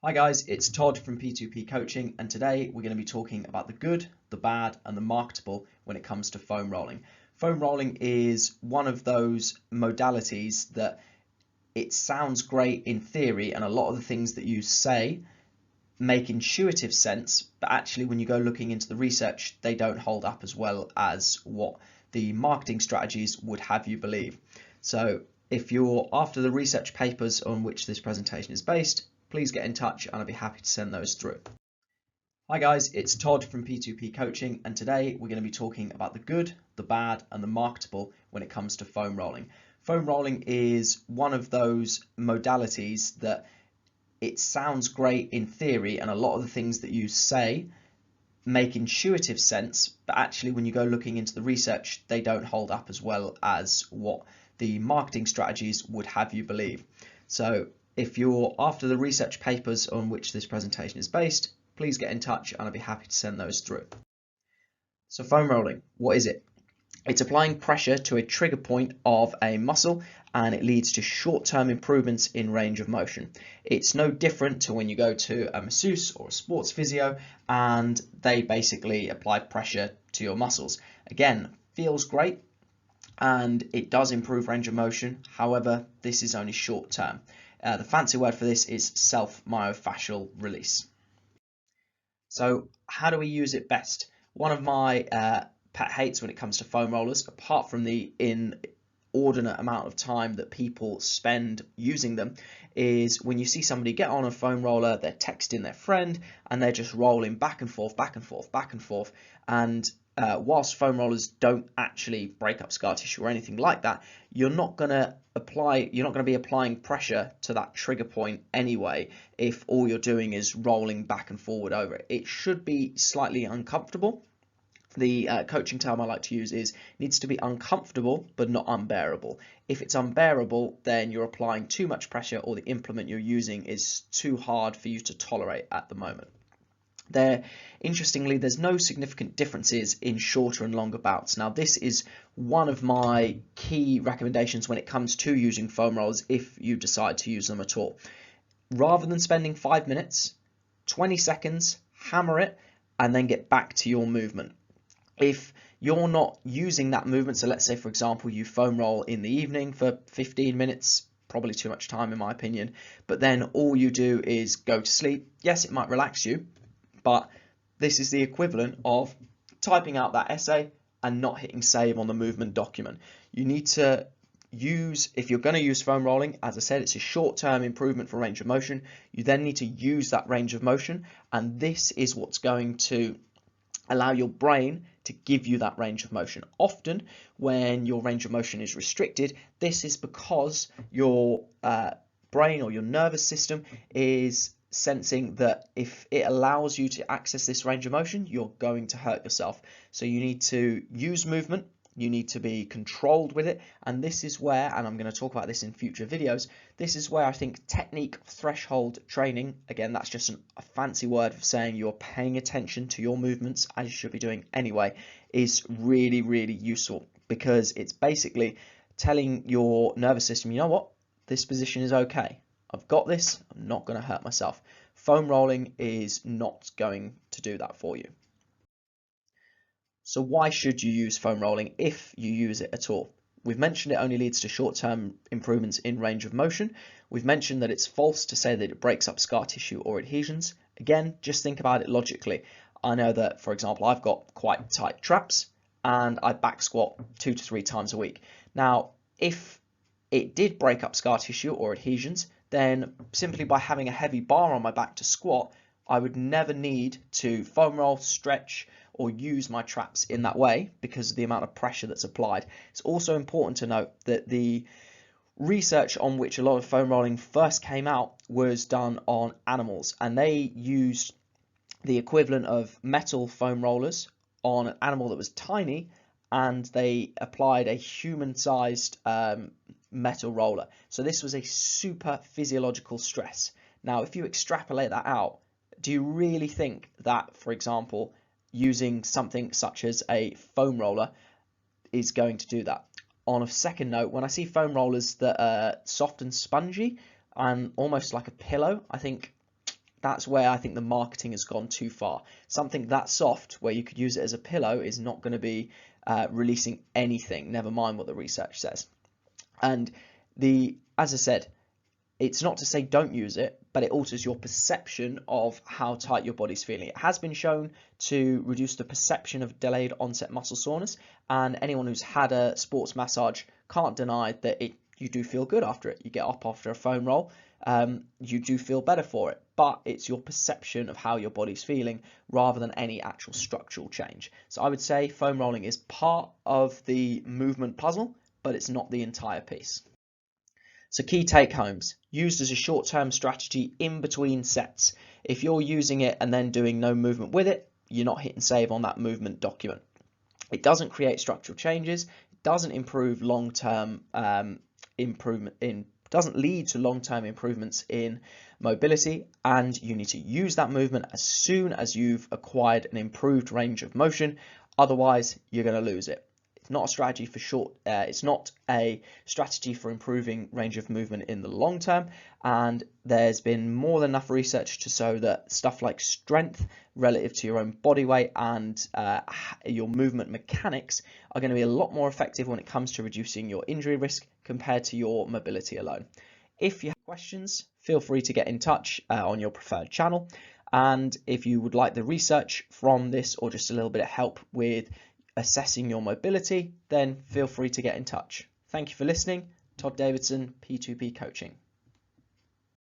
Hi guys, it's Todd from P2P Coaching, and today we're going to be talking about the good, the bad, and the marketable when it comes to foam rolling. Foam rolling is one of those modalities that it sounds great in theory, and a lot of the things that you say make intuitive sense, but actually when you go looking into the research, they don't hold up as well as what the marketing strategies would have you believe. So if you're after the research papers on which this presentation is based, please get in touch and I'll be happy to send those through. Hi guys, it's Todd from P2P Coaching, and today we're going to be talking about the good, the bad, and the marketable when it comes to foam rolling. Foam rolling is one of those modalities that it sounds great in theory, and a lot of the things that you say make intuitive sense, but actually when you go looking into the research, they don't hold up as well as what the marketing strategies would have you believe. So if you're after the research papers on which this presentation is based, please get in touch and I'll be happy to send those through. So foam rolling, what is it? It's applying pressure to a trigger point of a muscle, and it leads to short-term improvements in range of motion. It's no different to when you go to a masseuse or a sports physio and they basically apply pressure to your muscles. Again, feels great and it does improve range of motion. However, this is only short-term. The fancy word for this is self-myofascial release. So how do we use it best? One of my pet hates when it comes to foam rollers, apart from the inordinate amount of time that people spend using them, is when you see somebody get on a foam roller, they're texting their friend and they're just rolling back and forth, back and forth, back and forth. And whilst foam rollers don't actually break up scar tissue or anything like that, you're not going to be applying pressure to that trigger point anyway if all you're doing is rolling back and forward over it. It should be slightly uncomfortable. The coaching term I like to use is needs to be uncomfortable but not unbearable. If it's unbearable, then you're applying too much pressure or the implement you're using is too hard for you to tolerate at the moment. Interestingly, there's no significant differences in shorter and longer bouts. Now, this is one of my key recommendations when it comes to using foam rollers if you decide to use them at all. Rather than spending 5 minutes, 20 seconds, hammer it, and then get back to your movement. If you're not using that movement, so let's say, for example, you foam roll in the evening for 15 minutes, probably too much time in my opinion, but then all you do is go to sleep. Yes, it might relax you, but this is the equivalent of typing out that essay and not hitting save on the movement document. You need to use, if you're going to use foam rolling, as I said, it's a short-term improvement for range of motion. You then need to use that range of motion, and this is what's going to allow your brain to give you that range of motion. Often when your range of motion is restricted, this is because your brain or your nervous system is sensing that if it allows you to access this range of motion, you're going to hurt yourself. So you need to use movement, you need to be controlled with it, and this is where, and I'm going to talk about this in future videos, this is where I think technique threshold training, again that's just a fancy word for saying you're paying attention to your movements as you should be doing anyway, is really, really useful, because it's basically telling your nervous system, you know what, this position is okay. I've got this, I'm not going to hurt myself. Foam rolling is not going to do that for you. So why should you use foam rolling if you use it at all? We've mentioned it only leads to short-term improvements in range of motion. We've mentioned that it's false to say that it breaks up scar tissue or adhesions. Again, just think about it logically. I know that, for example, I've got quite tight traps and I back squat 2 to 3 times a week. Now, if it did break up scar tissue or adhesions, then simply by having a heavy bar on my back to squat, I would never need to foam roll, stretch, or use my traps in that way because of the amount of pressure that's applied. It's also important to note that the research on which a lot of foam rolling first came out was done on animals, and they used the equivalent of metal foam rollers on an animal that was tiny, and they applied a human-sized metal roller. So this was a super physiological stress. Now, if you extrapolate that out, do you really think that, for example, using something such as a foam roller is going to do that? On a second note, when I see foam rollers that are soft and spongy and almost like a pillow, I think that's where I think the marketing has gone too far. Something that soft, where you could use it as a pillow, is not going to be releasing anything, never mind what the research says. And as I said, it's not to say don't use it, but it alters your perception of how tight your body's feeling. It has been shown to reduce the perception of delayed onset muscle soreness, and anyone who's had a sports massage can't deny that you do feel good after it. You get up after a foam roll, you do feel better for it, but it's your perception of how your body's feeling rather than any actual structural change. So I would say foam rolling is part of the movement puzzle, but it's not the entire piece. So key take homes, used as a short-term strategy in between sets. If you're using it and then doing no movement with it, you're not hitting save on that movement document. It doesn't create structural changes, it doesn't improve long-term doesn't lead to long-term improvements in mobility, and you need to use that movement as soon as you've acquired an improved range of motion. Otherwise, you're going to lose it. It's not a strategy for it's not a strategy for improving range of movement in the long term, and there's been more than enough research to show that stuff like strength relative to your own body weight and your movement mechanics are going to be a lot more effective when it comes to reducing your injury risk compared to your mobility alone. If you have questions, feel free to get in touch on your preferred channel, and if you would like the research from this or just a little bit of help with assessing your mobility, then feel free to get in touch. Thank you for listening. Todd Davidson, P2P Coaching.